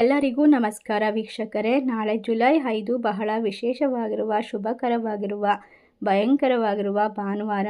ಎಲ್ಲರಿಗೂ ನಮಸ್ಕಾರ ವೀಕ್ಷಕರೇ. ನಾಳೆ ಜುಲೈ 5 ಬಹಳ ವಿಶೇಷವಾಗಿರುವ, ಶುಭಕರವಾಗಿರುವ, ಭಯಂಕರವಾಗಿರುವ ಭಾನುವಾರ.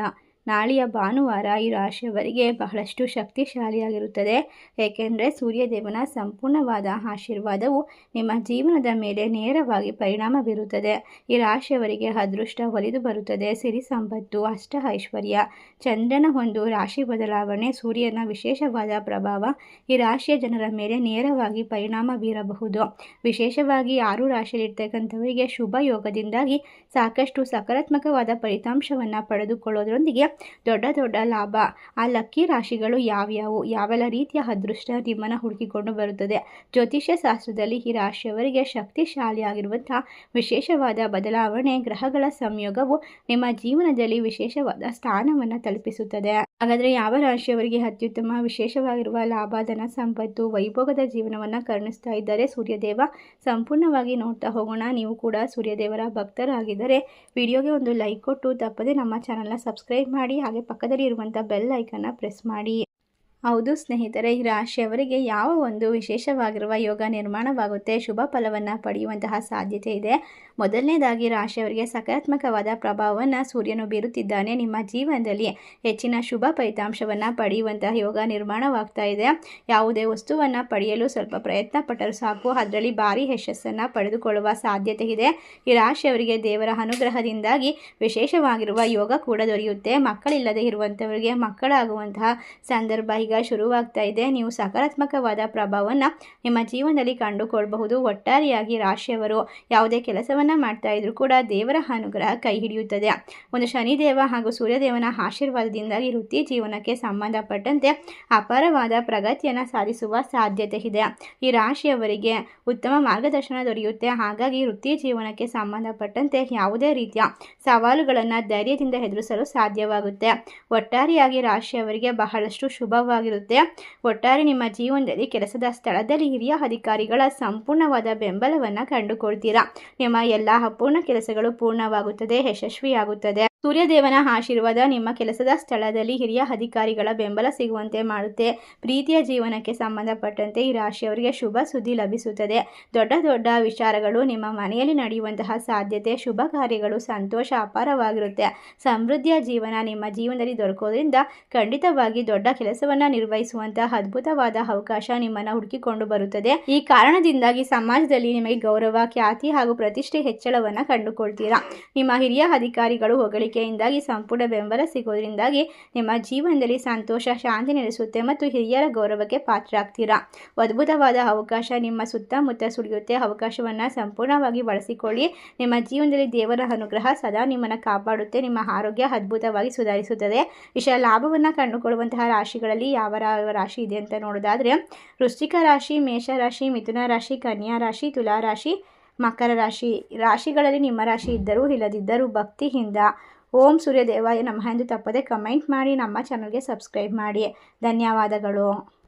ನಾಳೆಯ ಭಾನುವಾರ ಈ ರಾಶಿಯವರಿಗೆ ಬಹಳಷ್ಟು ಶಕ್ತಿಶಾಲಿಯಾಗಿರುತ್ತದೆ. ಏಕೆಂದರೆ ಸೂರ್ಯದೇವನ ಸಂಪೂರ್ಣವಾದ ಆಶೀರ್ವಾದವು ನಿಮ್ಮ ಜೀವನದ ಮೇಲೆ ನೇರವಾಗಿ ಪರಿಣಾಮ ಬೀರುತ್ತದೆ. ಈ ರಾಶಿಯವರಿಗೆ ಅದೃಷ್ಟ ಒಲಿದು ಬರುತ್ತದೆ. ಸಿರಿ ಸಂಪತ್ತು, ಅಷ್ಟ ಐಶ್ವರ್ಯ, ಚಂದ್ರನ ಒಂದು ರಾಶಿ ಬದಲಾವಣೆ, ಸೂರ್ಯನ ವಿಶೇಷವಾದ ಪ್ರಭಾವ ಈ ರಾಶಿಯ ಜನರ ಮೇಲೆ ನೇರವಾಗಿ ಪರಿಣಾಮ ಬೀರಬಹುದು. ವಿಶೇಷವಾಗಿ 6 ರಾಶಿಯಲ್ಲಿರ್ತಕ್ಕಂಥವರಿಗೆ ಶುಭ ಯೋಗದಿಂದಾಗಿ ಸಾಕಷ್ಟು ಸಕಾರಾತ್ಮಕವಾದ ಫಲಿತಾಂಶವನ್ನು ಪಡೆದುಕೊಳ್ಳೋದ್ರೊಂದಿಗೆ ದೊಡ್ಡ ಲಾಭ. ಆ ಲಕ್ಕಿ ರಾಶಿಗಳು ಯಾವ್ಯಾವು, ಯಾವೆಲ್ಲ ರೀತಿಯ ಅದೃಷ್ಟ ನಿಮ್ಮನ್ನು ಹುಡುಕಿಕೊಂಡು ಬರುತ್ತದೆ? ಜ್ಯೋತಿಷ್ಯ ಶಾಸ್ತ್ರದಲ್ಲಿ ಈ ರಾಶಿಯವರಿಗೆ ಶಕ್ತಿಶಾಲಿಯಾಗಿರುವಂತಹ ವಿಶೇಷವಾದ ಬದಲಾವಣೆ, ಗ್ರಹಗಳ ಸಂಯೋಗವು ನಿಮ್ಮ ಜೀವನದಲ್ಲಿ ವಿಶೇಷವಾದ ಸ್ಥಾನವನ್ನು ತಲುಪಿಸುತ್ತದೆ. ಹಾಗಾದರೆ ಯಾವ ರಾಶಿಯವರಿಗೆ ಅತ್ಯುತ್ತಮ ವಿಶೇಷವಾಗಿರುವ ಲಾಭ, ಧನ ಸಂಪತ್ತು, ವೈಭೋಗದ ಜೀವನವನ್ನು ಕರುಣಿಸ್ತಾ ಇದ್ದಾರೆ ಸೂರ್ಯದೇವ? ಸಂಪೂರ್ಣವಾಗಿ ನೋಡ್ತಾ ಹೋಗೋಣ. ನೀವು ಕೂಡ ಸೂರ್ಯದೇವರ ಭಕ್ತರಾಗಿದ್ದರೆ ವಿಡಿಯೋಗೆ ಒಂದು ಲೈಕ್ ಕೊಟ್ಟು ತಪ್ಪದೆ ನಮ್ಮ ಚಾನಲ್ನ ಸಬ್ಸ್ಕ್ರೈಬ್ ಮಾಡಿ, ಹಾಗೆ ಪಕ್ಕದಲ್ಲಿ ಇರುವಂಥ ಬೆಲ್ ಐಕನ್ನ ಪ್ರೆಸ್ ಮಾಡಿ. ಹೌದು ಸ್ನೇಹಿತರೆ, ಈ ರಾಶಿಯವರಿಗೆ ಯಾವ ಒಂದು ವಿಶೇಷವಾಗಿರುವ ಯೋಗ ನಿರ್ಮಾಣವಾಗುತ್ತೆ, ಶುಭ ಫಲವನ್ನು ಪಡೆಯುವಂತಹ ಸಾಧ್ಯತೆ ಇದೆ. ಮೊದಲನೇದಾಗಿ ರಾಶಿಯವರಿಗೆ ಸಕಾರಾತ್ಮಕವಾದ ಪ್ರಭಾವವನ್ನು ಸೂರ್ಯನು ಬೀರುತ್ತಿದ್ದಾನೆ. ನಿಮ್ಮ ಜೀವನದಲ್ಲಿ ಹೆಚ್ಚಿನ ಶುಭ ಫಲಿತಾಂಶವನ್ನು ಪಡೆಯುವಂತಹ ಯೋಗ ನಿರ್ಮಾಣವಾಗ್ತಾ ಇದೆ. ಯಾವುದೇ ವಸ್ತುವನ್ನು ಪಡೆಯಲು ಸ್ವಲ್ಪ ಪ್ರಯತ್ನ ಪಟ್ಟರೂ ಸಾಕು, ಅದರಲ್ಲಿ ಭಾರಿ ಯಶಸ್ಸನ್ನು ಪಡೆದುಕೊಳ್ಳುವ ಸಾಧ್ಯತೆ ಇದೆ. ಈ ರಾಶಿಯವರಿಗೆ ದೇವರ ಅನುಗ್ರಹದಿಂದಾಗಿ ವಿಶೇಷವಾಗಿರುವ ಯೋಗ ಕೂಡ ದೊರೆಯುತ್ತೆ. ಮಕ್ಕಳಿಲ್ಲದೆ ಇರುವಂಥವರಿಗೆ ಮಕ್ಕಳಾಗುವಂತಹ ಸಂದರ್ಭ ಈಗ ಶುರುವಾಗ್ತಾ ಇದೆ. ನೀವು ಸಕಾರಾತ್ಮಕವಾದ ಪ್ರಭಾವವನ್ನು ನಿಮ್ಮ ಜೀವನದಲ್ಲಿ ಕಂಡುಕೊಳ್ಬಹುದು. ಒಟ್ಟಾರೆಯಾಗಿ ರಾಶಿಯವರು ಯಾವುದೇ ಕೆಲಸವನ್ನು ಮಾಡ್ತಾ ಇದ್ರೂ ಕೂಡ ದೇವರ ಅನುಗ್ರಹ ಕೈ ಹಿಡಿಯುತ್ತದೆ. ಒಂದು ಶನಿದೇವ ಹಾಗೂ ಸೂರ್ಯದೇವನ ಆಶೀರ್ವಾದದಿಂದಾಗಿ ವೃತ್ತಿ ಜೀವನಕ್ಕೆ ಸಂಬಂಧಪಟ್ಟಂತೆ ಅಪಾರವಾದ ಪ್ರಗತಿಯನ್ನು ಸಾಧಿಸುವ ಸಾಧ್ಯತೆ ಇದೆ. ಈ ರಾಶಿಯವರಿಗೆ ಉತ್ತಮ ಮಾರ್ಗದರ್ಶನ ದೊರೆಯುತ್ತೆ. ಹಾಗಾಗಿ ವೃತ್ತಿ ಜೀವನಕ್ಕೆ ಸಂಬಂಧಪಟ್ಟಂತೆ ಯಾವುದೇ ರೀತಿಯ ಸವಾಲುಗಳನ್ನು ಧೈರ್ಯದಿಂದ ಎದುರಿಸಲು ಸಾಧ್ಯವಾಗುತ್ತೆ. ಒಟ್ಟಾರೆಯಾಗಿ ರಾಶಿಯವರಿಗೆ ಬಹಳಷ್ಟು ಶುಭವಾಗಿರುತ್ತೆ. ಒಟ್ಟಾರೆ ನಿಮ್ಮ ಜೀವನದಲ್ಲಿ ಕೆಲಸದ ಸ್ಥಳದಲ್ಲಿ ಹಿರಿಯ ಅಧಿಕಾರಿಗಳ ಸಂಪೂರ್ಣವಾದ ಬೆಂಬಲವನ್ನು ಕಂಡುಕೊಳ್ತೀರಾ. ನಿಮ್ಮ ಎಲ್ಲ ಅಪೂರ್ಣ ಕೆಲಸಗಳು ಪೂರ್ಣವಾಗುತ್ತದೆ, ಯಶಸ್ವಿಯಾಗುತ್ತದೆ. ಸೂರ್ಯದೇವನ ಆಶೀರ್ವಾದ ನಿಮ್ಮ ಕೆಲಸದ ಸ್ಥಳದಲ್ಲಿ ಹಿರಿಯ ಅಧಿಕಾರಿಗಳ ಬೆಂಬಲ ಸಿಗುವಂತೆ ಮಾಡುತ್ತೆ. ಪ್ರೀತಿಯ ಜೀವನಕ್ಕೆ ಸಂಬಂಧಪಟ್ಟಂತೆ ಈ ರಾಶಿಯವರಿಗೆ ಶುಭ ಸುದ್ದಿ ಲಭಿಸುತ್ತದೆ. ದೊಡ್ಡ ವಿಚಾರಗಳು ನಿಮ್ಮ ಮನೆಯಲ್ಲಿ ನಡೆಯುವಂತಹ ಸಾಧ್ಯತೆ, ಶುಭ ಕಾರ್ಯಗಳು, ಸಂತೋಷ ಅಪಾರವಾಗಿರುತ್ತೆ. ಸಮೃದ್ಧಿಯ ಜೀವನ ನಿಮ್ಮ ಜೀವನದಲ್ಲಿ ದೊರಕೋದ್ರಿಂದ ಖಂಡಿತವಾಗಿ ದೊಡ್ಡ ಕೆಲಸವನ್ನು ನಿರ್ವಹಿಸುವಂತಹ ಅದ್ಭುತವಾದ ಅವಕಾಶ ನಿಮ್ಮನ್ನು ಹುಡುಕಿಕೊಂಡು ಬರುತ್ತದೆ. ಈ ಕಾರಣದಿಂದಾಗಿ ಸಮಾಜದಲ್ಲಿ ನಿಮಗೆ ಗೌರವ, ಖ್ಯಾತಿ ಹಾಗೂ ಪ್ರತಿಷ್ಠೆ ಹೆಚ್ಚಳವನ್ನು ಕಂಡುಕೊಳ್ತೀರಾ. ನಿಮ್ಮ ಹಿರಿಯ ಅಧಿಕಾರಿಗಳು ಹೊಗಳಿಕೆಯಿಂದಾಗಿ ಸಂಪೂರ್ಣ ಬೆಂಬಲ ಸಿಗೋದ್ರಿಂದಾಗಿ ನಿಮ್ಮ ಜೀವನದಲ್ಲಿ ಸಂತೋಷ, ಶಾಂತಿ ನೆಲೆಸುತ್ತೆ ಮತ್ತು ಹಿರಿಯರ ಗೌರವಕ್ಕೆ ಪಾತ್ರರಾಗ್ತೀರಾ. ಅದ್ಭುತವಾದ ಅವಕಾಶ ನಿಮ್ಮ ಸುತ್ತಮುತ್ತ ಸುಳಿಯುತ್ತೆ. ಅವಕಾಶವನ್ನು ಸಂಪೂರ್ಣವಾಗಿ ಬಳಸಿಕೊಳ್ಳಿ. ನಿಮ್ಮ ಜೀವನದಲ್ಲಿ ದೇವರ ಅನುಗ್ರಹ ಸದಾ ನಿಮ್ಮನ್ನು ಕಾಪಾಡುತ್ತೆ. ನಿಮ್ಮ ಆರೋಗ್ಯ ಅದ್ಭುತವಾಗಿ ಸುಧಾರಿಸುತ್ತದೆ. ವಿಶೇಷ ಲಾಭವನ್ನು ಕಂಡುಕೊಳ್ಳುವಂತಹ ರಾಶಿಗಳಲ್ಲಿ ಯಾವ ರಾಶಿ ಇದೆ ಅಂತ ನೋಡೋದಾದರೆ ವೃಶ್ಚಿಕ ರಾಶಿ, ಮೇಷ ರಾಶಿ, ಮಿಥುನ ರಾಶಿ, ಕನ್ಯಾ ರಾಶಿ, ತುಲಾ ರಾಶಿ, ಮಕರ ರಾಶಿ. ರಾಶಿಗಳಲ್ಲಿ ನಿಮ್ಮ ರಾಶಿ ಇದ್ದರೂ ಇಲ್ಲದಿದ್ದರೂ ಭಕ್ತಿಯಿಂದ ಓಂ ಸೂರ್ಯದೇವಾಯ ನಮಃ ಎಂದು ತಪ್ಪದೆ ಕಮೆಂಟ್ ಮಾಡಿ. ನಮ್ಮ ಚಾನಲ್ಗೆ ಸಬ್ಸ್ಕ್ರೈಬ್ ಮಾಡಿ. ಧನ್ಯವಾದಗಳು.